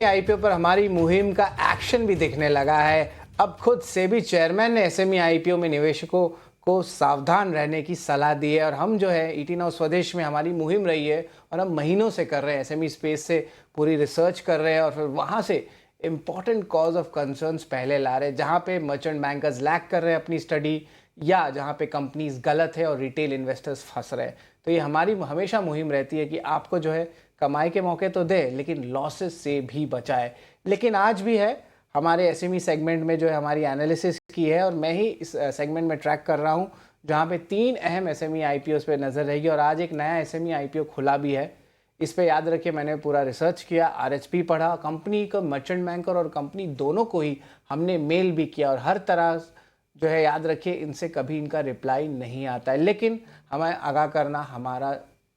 IPO पर हमारी मुहिम का एक्शन भी दिखने लगा है। अब खुद सेबी चेयरमैन ने एसएमई आईपीओ में निवेशकों को सावधान रहने की सलाह दी है और हम जो है ईटी नाउ स्वदेश में हमारी मुहिम रही है और हम महीनों से कर रहे हैं। एसएमई स्पेस से पूरी रिसर्च कर रहे हैं और फिर वहाँ से इम्पॉर्टेंट कॉज ऑफ कंसर्न्स पहले ला रहे हैं, जहाँ पे मर्चेंट बैंकर्स लैक कर रहे हैं अपनी स्टडी या जहाँ पे कंपनीज गलत है और रिटेल इन्वेस्टर्स फंस रहे हैं। तो ये हमारी हमेशा मुहिम रहती है कि आपको जो है कमाई के मौके तो दे लेकिन लॉसेस से भी बचाए। लेकिन आज भी है हमारे एसएमई सेगमेंट में जो है हमारी एनालिसिस की है और मैं ही इस सेगमेंट में ट्रैक कर रहा हूँ, जहाँ पे 3 अहम एसएमई आईपीओस पे नज़र रहेगी और आज एक नया एसएमई आईपीओ खुला भी है। इस पे याद रखिए मैंने पूरा रिसर्च किया, आरएचपी पढ़ा, कंपनी को मर्चेंट बैंकर और कंपनी दोनों को ही हमने मेल भी किया और हर तरह जो है याद रखिए इनसे कभी इनका रिप्लाई नहीं आता है, लेकिन हमें आगाह करना हमारा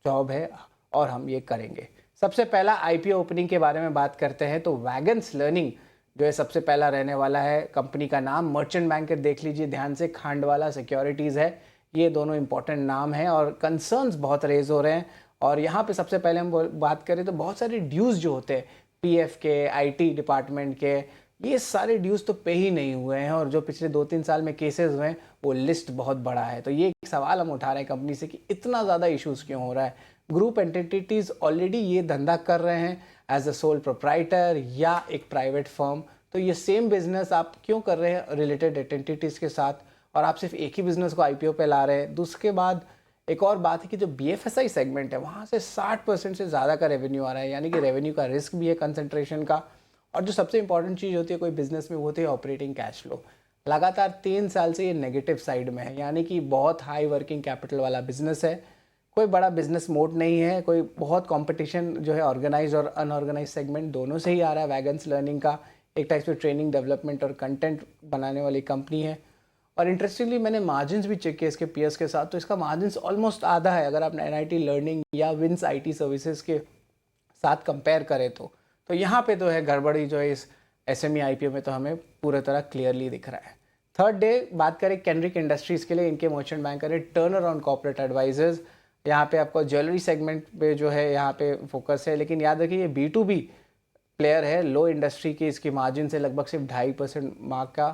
जॉब है और हम ये करेंगे। सबसे पहला आईपीओ ओपनिंग के बारे में बात करते हैं तो वैगन्स लर्निंग जो है सबसे पहला रहने वाला है। कंपनी का नाम मर्चेंट बैंकर देख लीजिए ध्यान से, खांडवाला सिक्योरिटीज़ है। ये दोनों इंपॉर्टेंट नाम हैं और कंसर्न्स बहुत रेज हो रहे हैं। और यहाँ पे सबसे पहले हम बात करें तो बहुत सारे ड्यूज़ जो होते हैं पीएफ के, आईटी डिपार्टमेंट के, ये सारे ड्यूज़ तो पे ही नहीं हुए हैं और जो पिछले 2-3 साल में केसेस हुए हैं वो लिस्ट बहुत बड़ा है। तो ये एक सवाल हम उठा रहे हैं कंपनी से कि इतना ज़्यादा इश्यूज़ क्यों हो रहा है। ग्रुप एंटिटीज़ ऑलरेडी ये धंधा कर रहे हैं एज अ सोल प्रोप्राइटर या एक प्राइवेट फर्म, तो ये सेम बिजनेस आप क्यों कर रहे हैं रिलेटेड एंटिटीज़ के साथ और आप सिर्फ एक ही बिजनेस को आईपीओ पे ला रहे हैं। दूसरे बाद एक और बात है कि जो बीएफएसआई सेगमेंट है वहाँ से 60% से ज़्यादा का रेवेन्यू आ रहा है, यानी कि रेवेन्यू का रिस्क भी है कंसंट्रेशन का। और जो सबसे इंपॉर्टेंट चीज़ होती है कोई बिजनेस में वो होती है ऑपरेटिंग कैश फ्लो। लगातार 3 साल से ये नेगेटिव साइड में है, यानी कि बहुत हाई वर्किंग कैपिटल वाला बिजनेस है। कोई बड़ा बिजनेस मोड नहीं है, कोई बहुत कंपटीशन जो है ऑर्गेनाइज और अनऑर्गेनाइज सेगमेंट दोनों से ही आ रहा है। वैगन्स लर्निंग का एक टाइप से ट्रेनिंग डेवलपमेंट और कंटेंट बनाने वाली कंपनी है। और इंटरेस्टिंगली मैंने मार्जिन्स भी चेक किए इसके पीएस के साथ, तो इसका मार्जिन्स ऑलमोस्ट आधा है अगर आप एनआईटी लर्निंग या विंस आईटी सर्विसेज के साथ कंपेयर करें तो यहाँ पे तो है गड़बड़ी जो है इस एसएमई आईपीओ में तो हमें पूरी तरह क्लियरली दिख रहा है। थर्ड डे बात करें कैनरिक इंडस्ट्रीज़ के लिए, इनके मर्चेंट बैंकर है टर्नर ऑन कॉर्पोरेट एडवाइजर्स। यहाँ पे आपको ज्वेलरी सेगमेंट पे जो है यहाँ पे फोकस है, लेकिन याद रखिए ये B2B प्लेयर है, लो इंडस्ट्री की इसकी मार्जिन से लगभग सिर्फ 2.5% मार्क का।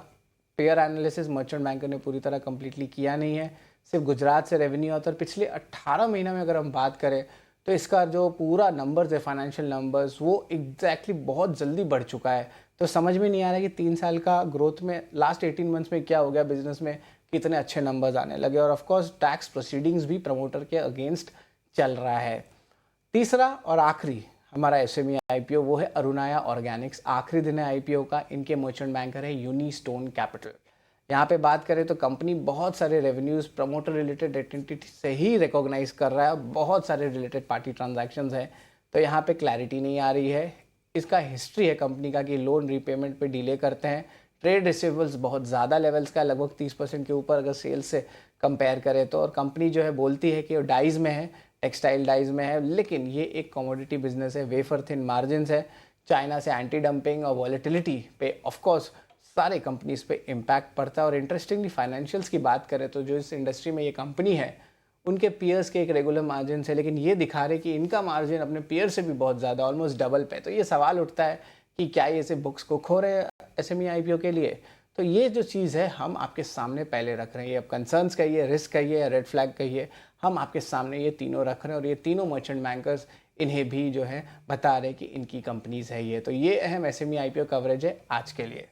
पेयर एनालिसिस मर्चेंट बैंकर ने पूरी तरह कंप्लीटली किया नहीं है, सिर्फ गुजरात से रेवेन्यू आता है। और पिछले 18 महीना में अगर हम बात करें तो इसका जो पूरा नंबर्स है फाइनेंशियल नंबर्स वो एग्जैक्टली बहुत जल्दी बढ़ चुका है। तो समझ में नहीं आ रहा है कि 3 साल का ग्रोथ में लास्ट 18 मंथ्स में क्या हो गया बिजनेस में, कितने अच्छे नंबर्स आने लगे। और ऑफकोर्स टैक्स प्रोसीडिंग्स भी प्रमोटर के अगेंस्ट चल रहा है। तीसरा और आखिरी हमारा एसएमई आईपीओ वो है अरुणाया ऑर्गेनिक्स। आखिरी दिन है आईपीओ का, इनके मर्चेंट बैंकर है यूनिस्टोन कैपिटल। यहाँ पे बात करें तो कंपनी बहुत सारे रेवेन्यूज़ प्रमोटर रिलेटेड एंटिटी से ही रिकॉग्नाइज कर रहा है, बहुत सारे रिलेटेड पार्टी ट्रांजैक्शंस हैं, तो यहाँ पे क्लैरिटी नहीं आ रही है। इसका हिस्ट्री है कंपनी का कि लोन रीपेमेंट पे डिले करते हैं, ट्रेड रिसीवेबल्स बहुत ज़्यादा लेवल्स का, लगभग 30% के ऊपर अगर सेल्स से कंपेयर करें तो। और कंपनी जो है बोलती है कि वो डाइज़ में है, टेक्सटाइल डाइज़ में है, लेकिन ये एक कमोडिटी बिजनेस है, वेफर थिन मार्जिन्स है। चाइना से एंटी डंपिंग और वॉलेटिलिटी पे ऑफकोर्स सारे कंपनीज पे इम्पैक्ट पड़ता है। और इंटरेस्टिंगली फाइनेंशियल्स की बात करें तो जो इस इंडस्ट्री में ये कंपनी है उनके पीयर्स के एक रेगुलर मार्जिन है, लेकिन ये दिखा रहे कि इनका मार्जिन अपने पीयर से भी बहुत ज़्यादा, ऑलमोस्ट डबल पे। तो ये सवाल उठता है कि क्या ये ऐसे बुक्स को खो रहे हैं एसएमई आईपीओ के लिए। तो ये जो चीज़ है हम आपके सामने पहले रख रहे हैं। ये अब कंसर्न्स कहिए, रिस्क कहिए या रेड फ्लैग कहिए, हम आपके सामने ये तीनों रख रहे हैं और ये तीनों मर्चेंट बैंकर्स इन्हें भी जो है बता रहे हैं कि इनकी कंपनीज है ये। तो ये अहम एसएमई आईपीओ कवरेज है आज के लिए।